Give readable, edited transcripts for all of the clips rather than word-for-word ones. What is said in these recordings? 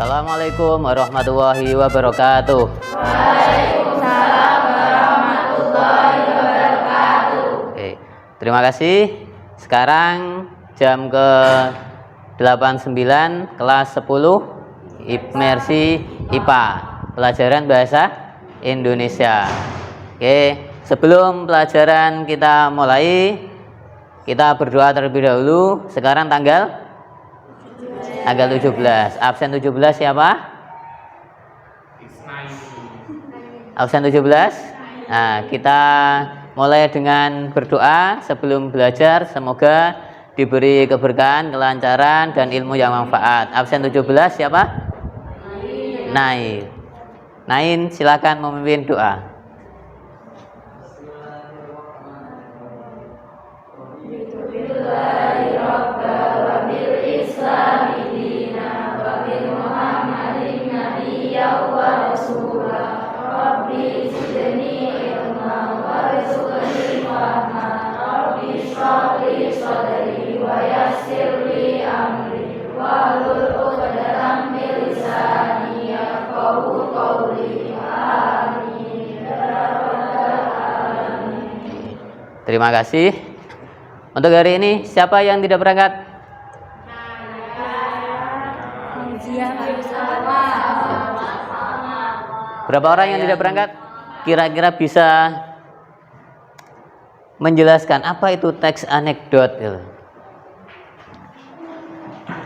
Assalamualaikum warahmatullahi wabarakatuh. Waalaikumsalam warahmatullahi wabarakatuh. Oke, terima kasih. Sekarang jam ke 89 kelas 10 Imersi IPA, pelajaran bahasa Indonesia. Oke, sebelum pelajaran kita mulai, kita berdoa terlebih dahulu. Sekarang tanggal 17. Absen 17 siapa? Absen 17. Nah, kita mulai dengan berdoa sebelum belajar. Semoga diberi keberkahan, kelancaran, dan ilmu yang manfaat. Absen 17 siapa? Nain. Nain, silakan memimpin doa. Terima kasih. Untuk hari ini siapa yang tidak berangkat? Berapa orang yang tidak berangkat? Kira-kira bisa menjelaskan apa itu teks anekdot?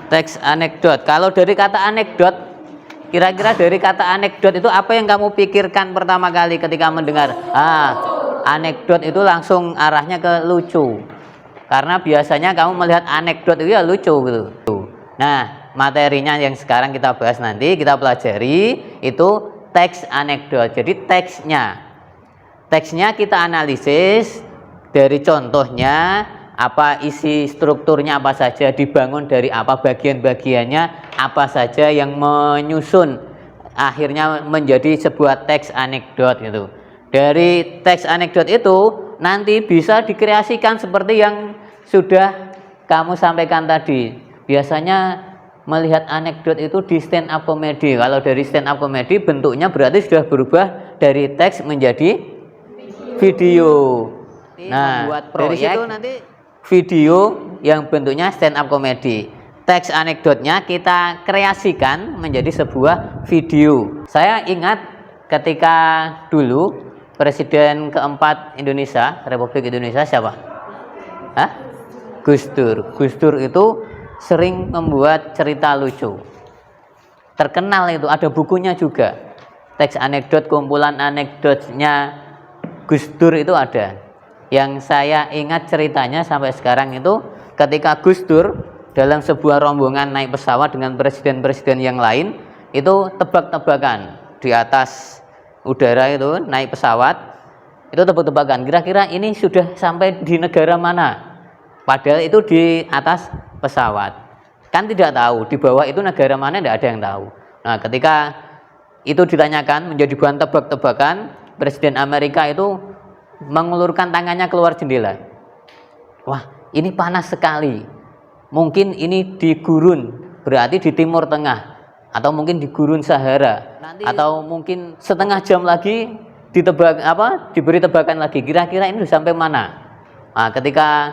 Teks anekdot. Kalau dari kata anekdot, kira-kira dari kata anekdot itu apa yang kamu pikirkan pertama kali ketika mendengar? Anekdot itu langsung arahnya ke lucu. Karena biasanya kamu melihat anekdot itu ya lucu gitu. Nah, materinya yang sekarang kita bahas nanti, kita pelajari itu teks anekdot. Jadi teksnya kita analisis dari contohnya, apa isi strukturnya apa saja, dibangun dari apa, bagian-bagiannya apa saja yang menyusun akhirnya menjadi sebuah teks anekdot gitu. Dari teks anekdot itu nanti bisa dikreasikan seperti yang sudah kamu sampaikan tadi. Biasanya melihat anekdot itu di stand up comedy. Kalau dari stand up comedy bentuknya berarti sudah berubah dari teks menjadi video. Nah, dari situ nanti video yang bentuknya stand up comedy. Teks anekdotnya kita kreasikan menjadi sebuah video. Saya ingat ketika dulu Presiden keempat Indonesia, Republik Indonesia siapa? Gus Dur. Gus Dur itu sering membuat cerita lucu. Terkenal itu, ada bukunya juga. Teks anekdot, kumpulan anekdotnya Gus Dur itu ada. Yang saya ingat ceritanya sampai sekarang itu ketika Gus Dur dalam sebuah rombongan naik pesawat dengan presiden-presiden yang lain, itu tebak-tebakan di atas udara itu, naik pesawat itu tebak-tebakan kira-kira ini sudah sampai di negara mana, padahal itu di atas pesawat kan tidak tahu di bawah itu negara mana, tidak ada yang tahu. Nah, ketika itu ditanyakan menjadi bahan tebak-tebakan, Presiden Amerika itu mengulurkan tangannya keluar jendela. Wah, ini panas sekali, mungkin ini di gurun, berarti di Timur Tengah, atau mungkin di gurun Sahara, atau mungkin setengah jam lagi diberi tebakan lagi, kira-kira ini sampai mana. Nah, ketika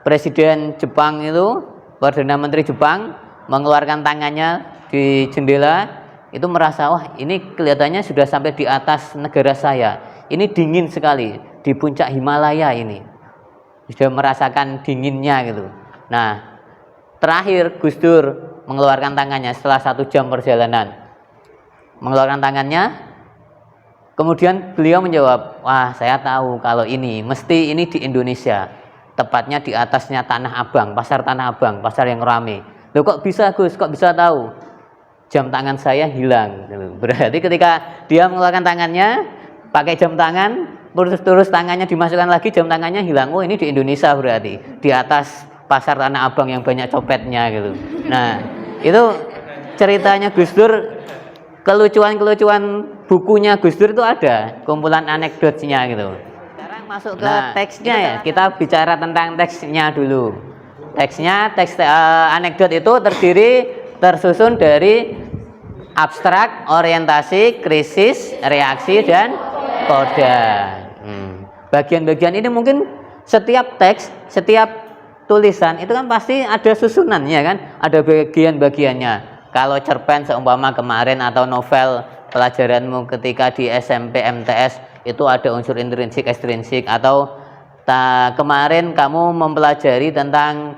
Presiden Jepang itu, Perdana Menteri Jepang mengeluarkan tangannya di jendela, itu merasa, wah ini kelihatannya sudah sampai di atas negara saya, ini dingin sekali, di puncak Himalaya ini sudah merasakan dinginnya gitu. Nah, terakhir Gus Dur mengeluarkan tangannya setelah 1 jam perjalanan, mengeluarkan tangannya, kemudian beliau menjawab, wah saya tahu kalau ini mesti ini di Indonesia, tepatnya di atasnya Tanah Abang, pasar Tanah Abang, pasar yang ramai. Loh kok bisa Gus, kok bisa tahu? Jam tangan saya hilang. Berarti ketika dia mengeluarkan tangannya pakai jam tangan, terus tangannya dimasukkan lagi, jam tangannya hilang. Oh ini di Indonesia berarti, di atas pasar Tanah Abang yang banyak copetnya gitu. Nah, itu ceritanya Gus Dur, kelucuan-kelucuan bukunya Gus Dur itu ada, kumpulan anekdotnya gitu. Sekarang masuk ke teksnya ya, kita bicara tentang teksnya dulu. Teks anekdot itu tersusun dari Abstrak, orientasi, krisis, reaksi, dan koda. Bagian-bagian ini mungkin setiap teks, setiap tulisan itu kan pasti ada susunannya kan, ada bagian-bagiannya. Kalau cerpen seumpama kemarin atau novel pelajaranmu ketika di SMP MTS itu ada unsur intrinsik, ekstrinsik, atau kemarin kamu mempelajari tentang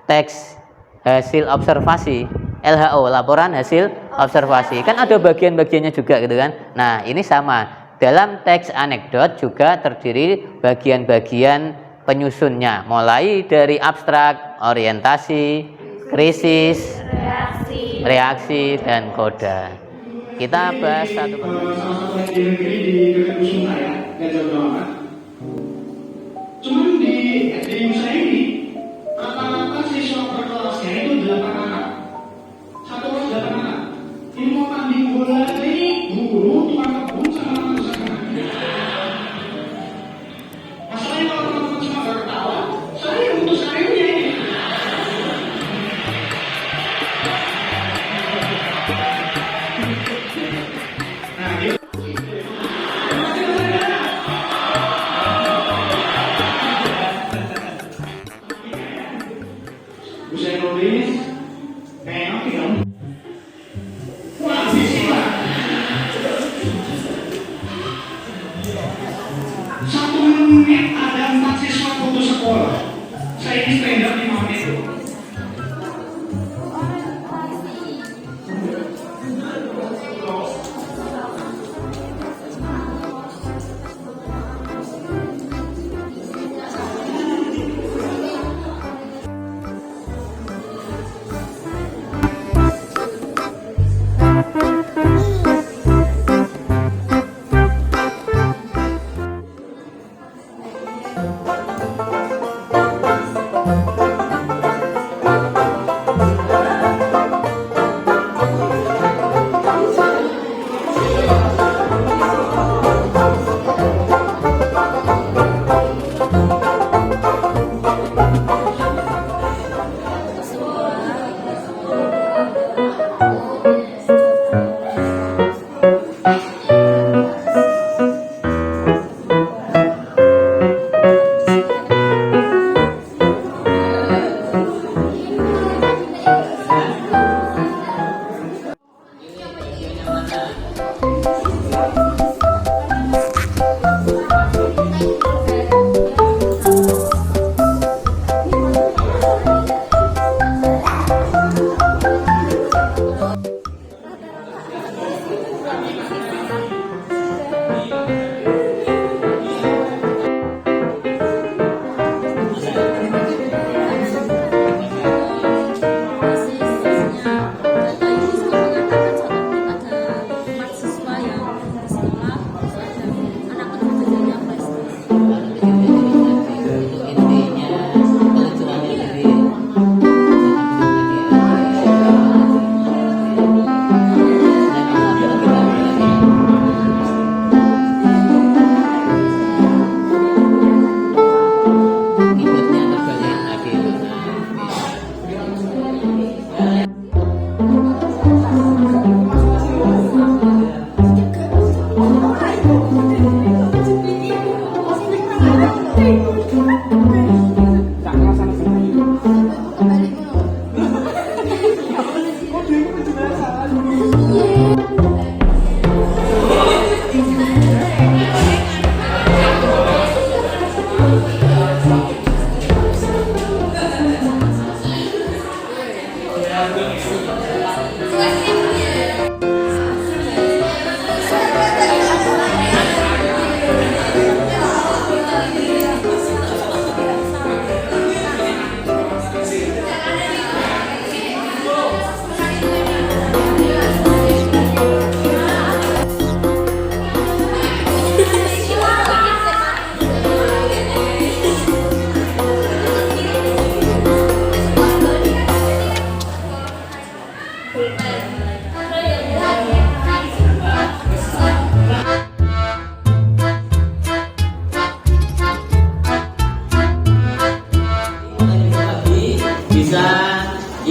teks hasil observasi, LHO, laporan hasil observasi, kan ada bagian-bagiannya juga gitu kan. Nah, ini sama. Dalam teks anekdot juga terdiri bagian-bagian penyusunnya, mulai dari abstrak, orientasi, krisis, reaksi, dan koda. Kita bahas satu persatu. Cuman di SDM saya ini rata-rata siswa per kelasnya itu 8 anak. Satu kelas 8 anak. Ini mau tanding bola ini guru tukang kebun sama anak usaha. Masalahnya kalau teman-teman cuma gak ketawa, saya yang putus karirnya ini. Nah, gitu. Bisa nulis, kayak film. Wah, bismillah. 1 menit ada 4 siswa putus sekolah. Saya ini standar 5 menit.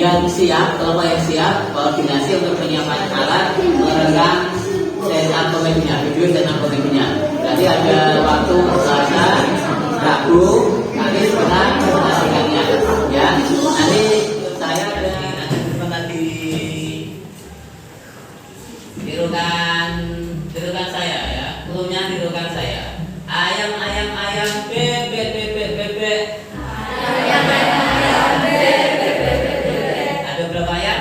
yang siap, kelompok yang siap, koordinasi untuk penyiapan alat merekam stand-up komedinya, video stand-up komedinya. Berarti ada waktu Selasa, Rabu, Kamis, Jumat, presentasikannya. Ya, nanti saya ada sebentar tirukan saya ya, cluenya tirukan saya. Ayam ayam ayam bebek bebek bebek. Ada berapa ayam?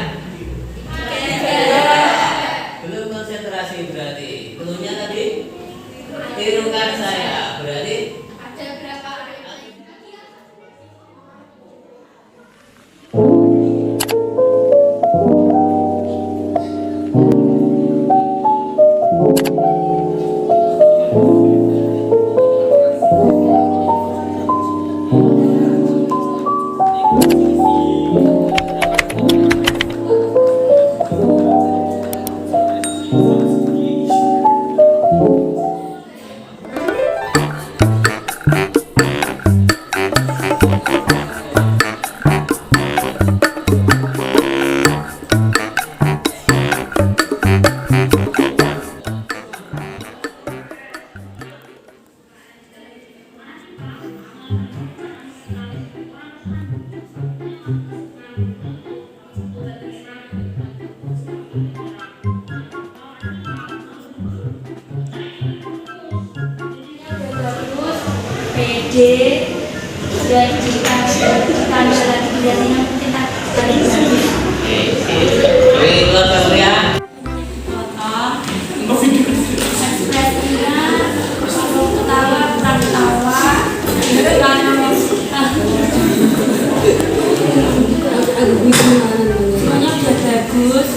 Belum konsentrasi berarti. Cluenya tadi tirukan saya berarti. Ada berapa? PD dan jika ada lagi biasanya mungkin paling bagus. Ekspresinya kalau ketawa bukan ketawa karena semuanya udah bagus.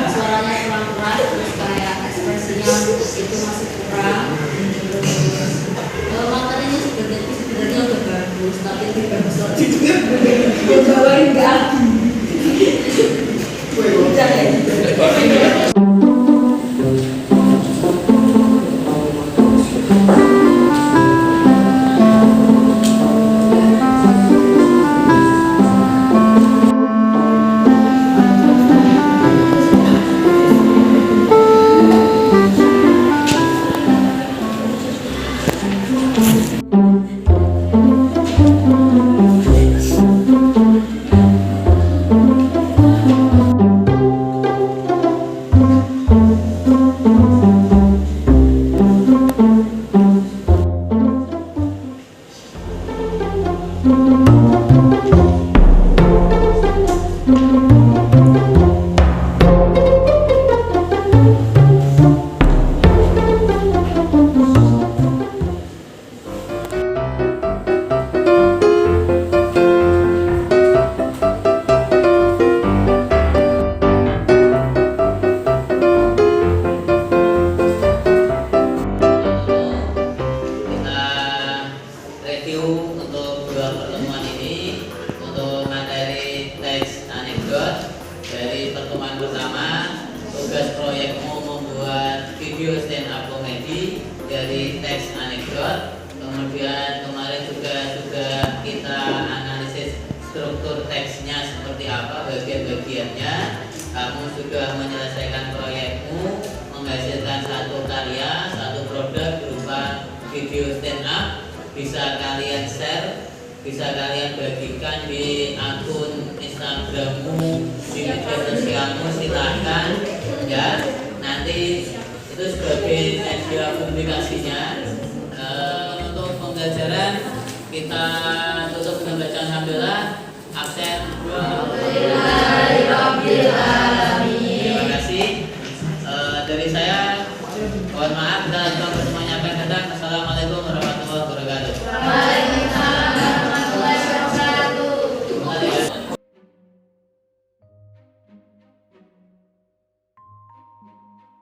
Suaranya kurang keras, terus kayak ekspresinya itu masih kurang. Materinya sebenarnya udah bagus, tapi lebih bagus lagi juga. Dia bawain ke aku. Udah ya. video stand up komedi dari teks anekdot. Kemudian kemarin juga kita analisis struktur teksnya seperti apa, bagian-bagiannya. Kamu sudah menyelesaikan proyekmu, menghasilkan satu karya, satu produk berupa video stand up. Bisa kalian share, bisa kalian bagikan di akun Instagram Instagrammu, di media sosialmu silahkan ya. Nanti itu sebagai media publikasinya. Untuk pembelajaran kita tutup dengan bacaan alhamdulillah. Absen. Terima kasih. Dari saya mohon maaf dan semuanya akan datang. Assalamualaikum warahmatullahi wabarakatuh.